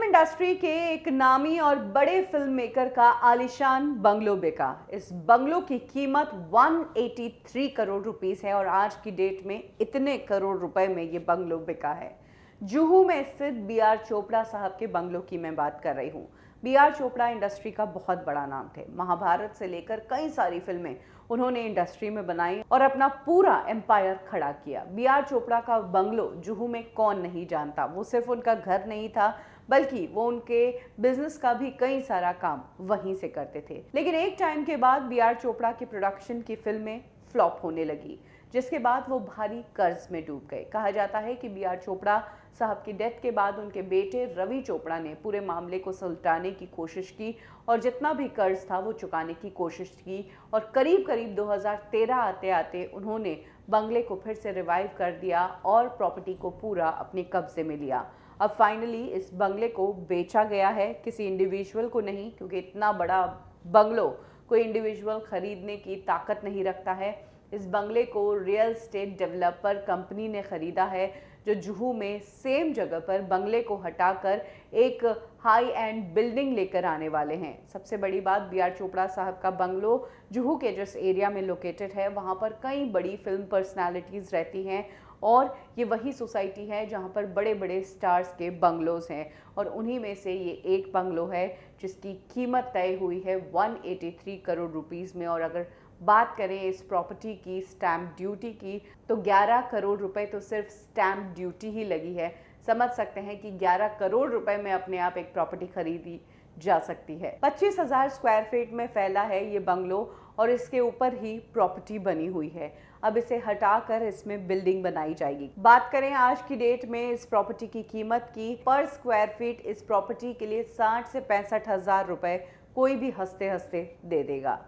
Industry के एक नामी और बड़े फिल्म मेकर का आलीशान बंगलो बिका। इस बंगलो की कीमत 183 करोड़ रुपीस है और आज की डेट में इतने करोड़ रुपए में ये बंगलो बिका है। जुहू में स्थित बी.आर. चोपड़ा साहब के बंगलो की मैं बात कर रही हूँ। बी.आर. चोपड़ा इंडस्ट्री का बहुत बड़ा नाम थे। महाभारत से लेकर कई सारी फिल्में उन्होंने इंडस्ट्री में बनाई और अपना पूरा एम्पायर खड़ा किया। बी.आर. चोपड़ा का बंगलो जुहू में कौन नहीं जानता। वो सिर्फ उनका घर नहीं था, बल्कि वो उनके बिजनेस का भी कई सारा काम वहीं से करते थे। लेकिन एक टाइम के बाद बी.आर. चोपड़ा की प्रोडक्शन की फिल्में फ्लॉप होने लगी, जिसके बाद वो भारी कर्ज में डूब गए। कहा जाता है कि बी.आर. चोपड़ा साहब की डेथ के बाद उनके बेटे रवि चोपड़ा ने पूरे मामले को सुलझाने की कोशिश की और जितना भी कर्ज था वो चुकाने की कोशिश की और करीब करीब 2013 आते आते उन्होंने बंगले को फिर से रिवाइव कर दिया और प्रॉपर्टी को पूरा अपने कब्जे में लिया। अब फाइनली इस बंगले को बेचा गया है, किसी इंडिविजुअल को नहीं, क्योंकि इतना बड़ा बंगलो कोई इंडिविजुअल खरीदने की ताकत नहीं रखता है। इस बंगले को रियल एस्टेट डेवलपर कंपनी ने खरीदा है, जो जुहू में सेम जगह पर बंगले को हटाकर एक हाई एंड बिल्डिंग लेकर आने वाले हैं। सबसे बड़ी बात, बी.आर. चोपड़ा साहब का बंगलो जुहू के जिस एरिया में लोकेटेड है, वहाँ पर कई बड़ी फिल्म पर्सनालिटीज़ रहती हैं और ये वही सोसाइटी है जहाँ पर बड़े बड़े स्टार्स के बंगलोज हैं और उन्हीं में से ये एक बंगलो है जिसकी कीमत तय हुई है 183 करोड़ रुपीस में। और अगर बात करें इस प्रॉपर्टी की स्टैम्प ड्यूटी की, तो 11 करोड़ रुपए तो सिर्फ स्टैम्प ड्यूटी ही लगी है। समझ सकते हैं कि 11 करोड़ रुपए में अपने आप एक प्रॉपर्टी खरीदी जा सकती है। 25,000 स्क्वायर फीट में फैला है ये बंगलो और इसके ऊपर ही प्रॉपर्टी बनी हुई है। अब इसे हटाकर इसमें बिल्डिंग बनाई जाएगी। बात करें आज की डेट में इस प्रॉपर्टी की कीमत की, पर स्क्वायर फीट इस प्रॉपर्टी के लिए 60 से 65,000 रुपए कोई भी हंसते हंसते दे देगा।